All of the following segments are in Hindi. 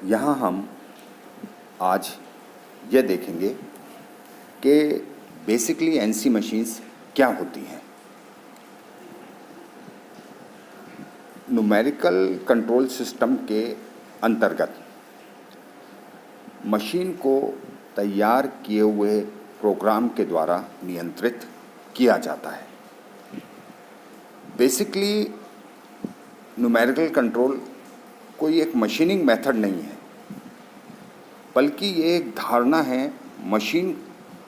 यहाँ हम आज यह देखेंगे कि बेसिकली एनसी मशीन्स क्या होती हैं। न्यूमेरिकल कंट्रोल सिस्टम के अंतर्गत मशीन को तैयार किए हुए प्रोग्राम के द्वारा नियंत्रित किया जाता है। बेसिकली न्यूमेरिकल कंट्रोल कोई एक मशीनिंग मेथड नहीं है, बल्कि ये एक धारणा है मशीन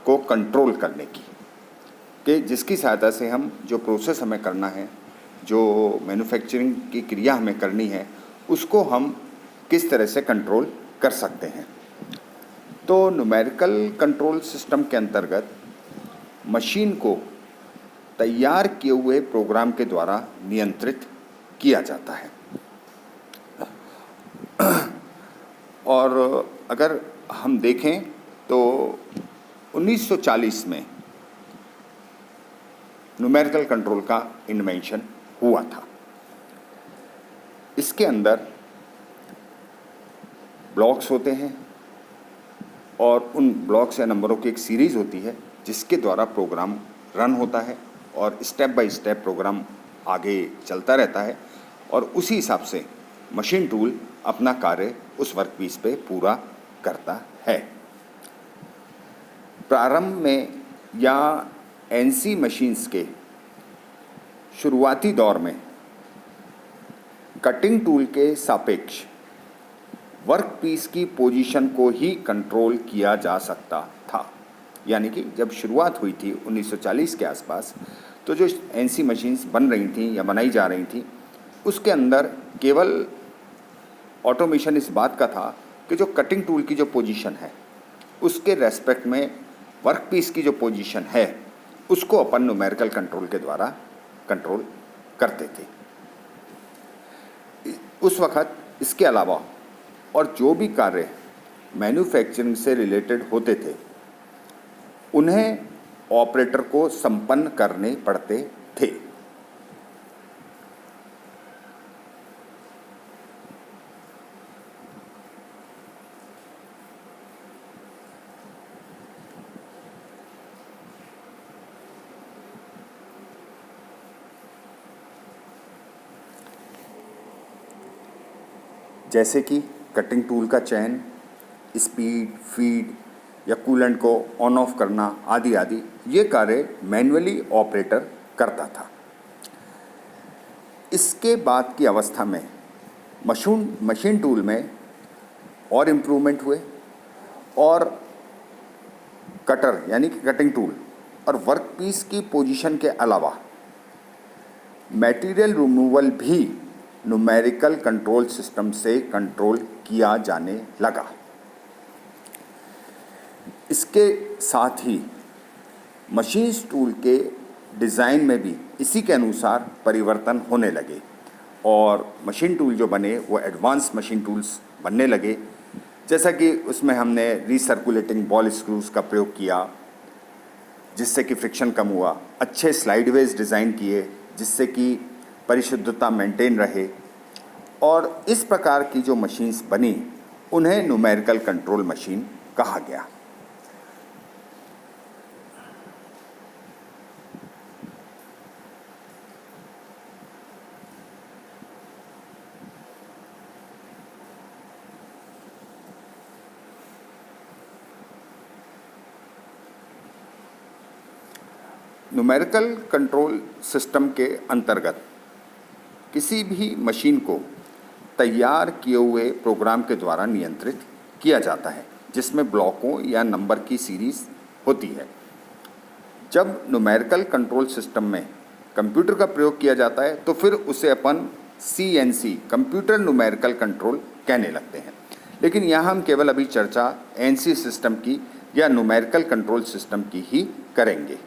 को कंट्रोल करने की, कि जिसकी सहायता से हम जो प्रोसेस हमें करना है, जो मैन्युफैक्चरिंग की क्रिया हमें करनी है, उसको हम किस तरह से कंट्रोल कर सकते हैं। तो न्यूमेरिकल कंट्रोल सिस्टम के अंतर्गत मशीन को तैयार किए हुए प्रोग्राम के द्वारा नियंत्रित किया जाता है। और अगर हम देखें तो 1940 में न्यूमेरिकल कंट्रोल का इन्वेंशन हुआ था। इसके अंदर ब्लॉक्स होते हैं और उन ब्लॉक्स या नंबरों की एक सीरीज़ होती है जिसके द्वारा प्रोग्राम रन होता है और स्टेप बाय स्टेप प्रोग्राम आगे चलता रहता है और उसी हिसाब से मशीन टूल अपना कार्य उस वर्कपीस पे पूरा करता है। प्रारंभ में या एनसी मशीन्स के शुरुआती दौर में कटिंग टूल के सापेक्ष वर्कपीस की पोजीशन को ही कंट्रोल किया जा सकता था। यानी कि जब शुरुआत हुई थी 1940 के आसपास, तो जो एनसी मशीन्स बन रही थी या बनाई जा रही थी, उसके अंदर केवल ऑटोमेशन इस बात का था कि जो कटिंग टूल की जो पोजीशन है उसके रेस्पेक्ट में वर्कपीस की जो पोजीशन है उसको अपन न्यूमेरिकल कंट्रोल के द्वारा कंट्रोल करते थे। उस वक्त इसके अलावा और जो भी कार्य मैन्युफैक्चरिंग से रिलेटेड होते थे उन्हें ऑपरेटर को संपन्न करने पड़ते थे। जैसे कि कटिंग टूल का चयन, स्पीड, फीड या कूलेंट को ऑन ऑफ करना आदि आदि, ये कार्य मैन्युअली ऑपरेटर करता था। इसके बाद की अवस्था में मशीन टूल में और इम्प्रूवमेंट हुए और कटर यानी कि कटिंग टूल और वर्कपीस की पोजीशन के अलावा मटेरियल रिमूवल भी न्यूमेरिकल कंट्रोल सिस्टम से कंट्रोल किया जाने लगा। इसके साथ ही मशीन टूल के डिज़ाइन में भी इसी के अनुसार परिवर्तन होने लगे और मशीन टूल जो बने वो एडवांस मशीन टूल्स बनने लगे। जैसा कि उसमें हमने रीसर्कुलेटिंग बॉल स्क्रूज का प्रयोग किया जिससे कि फ्रिक्शन कम हुआ, अच्छे स्लाइडवेज डिज़ाइन किए जिससे कि परिशुद्धता मेंटेन रहे, और इस प्रकार की जो मशीन्स बनी उन्हें न्यूमेरिकल कंट्रोल मशीन कहा गया। न्यूमेरिकल कंट्रोल सिस्टम के अंतर्गत किसी भी मशीन को तैयार किए हुए प्रोग्राम के द्वारा नियंत्रित किया जाता है जिसमें ब्लॉकों या नंबर की सीरीज होती है। जब न्यूमेरिकल कंट्रोल सिस्टम में कंप्यूटर का प्रयोग किया जाता है तो फिर उसे अपन CNC कंप्यूटर न्यूमेरिकल कंट्रोल कहने लगते हैं। लेकिन यहाँ हम केवल अभी चर्चा NC सिस्टम की या न्यूमेरिकल कंट्रोल सिस्टम की ही करेंगे।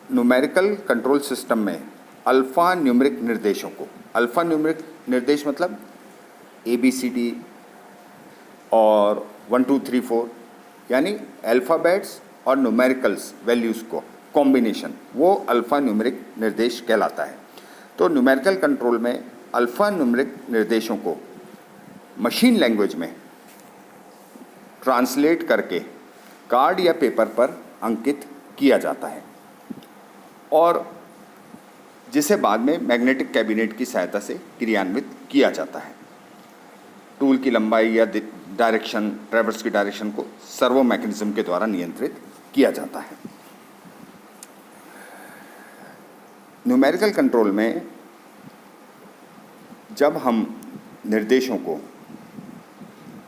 न्यूमेरिकल कंट्रोल सिस्टम में अल्फ़ा न्यूमेरिक निर्देशों को, अल्फ़ा न्यूमेरिक निर्देश मतलब ABCD और 1 2 3 4 यानी अल्फ़ाबेट्स और न्यूमेरिकल्स वैल्यूज़ को कॉम्बिनेशन, वो अल्फ़ा न्यूमेरिक निर्देश कहलाता है। तो न्यूमेरिकल कंट्रोल में अल्फ़ा न्यूमेरिक निर्देशों को मशीन लैंग्वेज में ट्रांसलेट करके कार्ड या पेपर पर अंकित किया जाता है और जिसे बाद में मैग्नेटिक कैबिनेट की सहायता से क्रियान्वित किया जाता है। टूल की लंबाई या डायरेक्शन, ट्रैवर्स की डायरेक्शन को सर्वो मैकेनिज्म के द्वारा नियंत्रित किया जाता है। न्यूमेरिकल कंट्रोल में जब हम निर्देशों को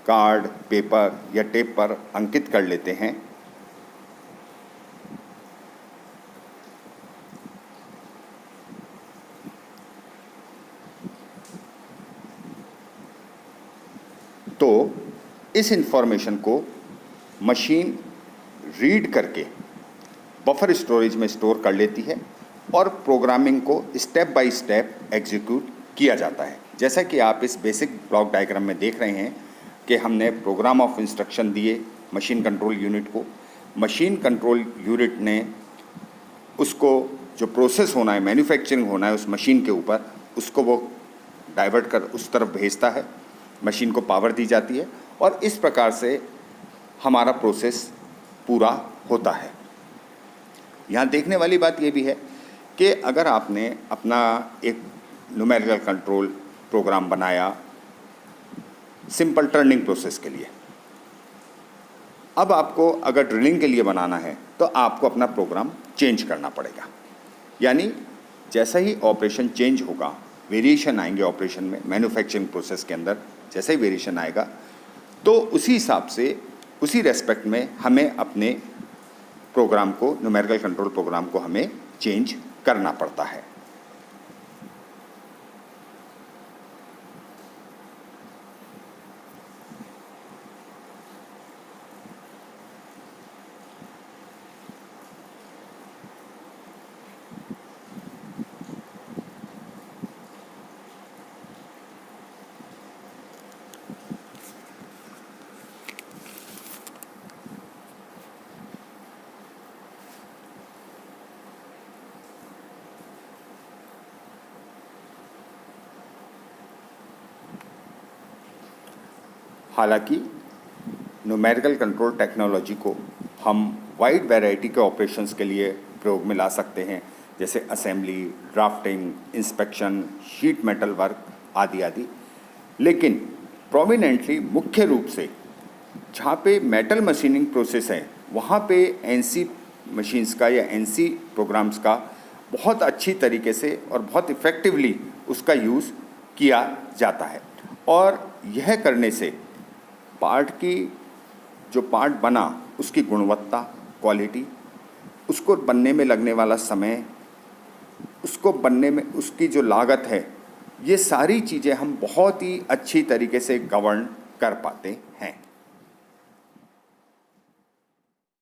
कार्ड, पेपर या टेप पर अंकित कर लेते हैं तो इस इंफॉर्मेशन को मशीन रीड करके बफर स्टोरेज में स्टोर कर लेती है और प्रोग्रामिंग को स्टेप बाय स्टेप एग्जीक्यूट किया जाता है। जैसा कि आप इस बेसिक ब्लॉक डायग्राम में देख रहे हैं कि हमने प्रोग्राम ऑफ इंस्ट्रक्शन दिए मशीन कंट्रोल यूनिट को। मशीन कंट्रोल यूनिट ने उसको जो प्रोसेस होना है, मैन्युफैक्चरिंग होना है उस मशीन के ऊपर, उसको वो डाइवर्ट कर उस तरफ भेजता है, मशीन को पावर दी जाती है और इस प्रकार से हमारा प्रोसेस पूरा होता है। यहाँ देखने वाली बात ये भी है कि अगर आपने अपना एक न्यूमेरिकल कंट्रोल प्रोग्राम बनाया सिंपल टर्निंग प्रोसेस के लिए, अब आपको अगर ड्रिलिंग के लिए बनाना है तो आपको अपना प्रोग्राम चेंज करना पड़ेगा। यानी जैसा ही ऑपरेशन चेंज होगा, वेरिएशन आएंगे ऑपरेशन में, मैन्युफैक्चरिंग प्रोसेस के अंदर जैसे ही वेरिएशन आएगा तो उसी हिसाब से, उसी रेस्पेक्ट में हमें अपने प्रोग्राम को, न्यूमेरिकल कंट्रोल प्रोग्राम को हमें चेंज करना पड़ता है। हालांकि न्यूमेरिकल कंट्रोल टेक्नोलॉजी को हम वाइड वैरायटी के ऑपरेशंस के लिए प्रयोग में ला सकते हैं, जैसे assembly, drafting, inspection, sheet metal work आदि आदि। लेकिन प्रोमिनेंटली, मुख्य रूप से जहाँ पे मेटल मशीनिंग प्रोसेस है वहाँ पे एनसी मशीन्स का या एनसी प्रोग्राम्स का बहुत अच्छी तरीके से और बहुत इफ़ेक्टिवली उसका यूज़ किया जाता है और यह करने से पार्ट की, जो पार्ट बना उसकी गुणवत्ता, क्वालिटी, उसको बनने में लगने वाला समय, उसको बनने में उसकी जो लागत है, ये सारी चीज़ें हम बहुत ही अच्छी तरीके से गवर्न कर पाते हैं।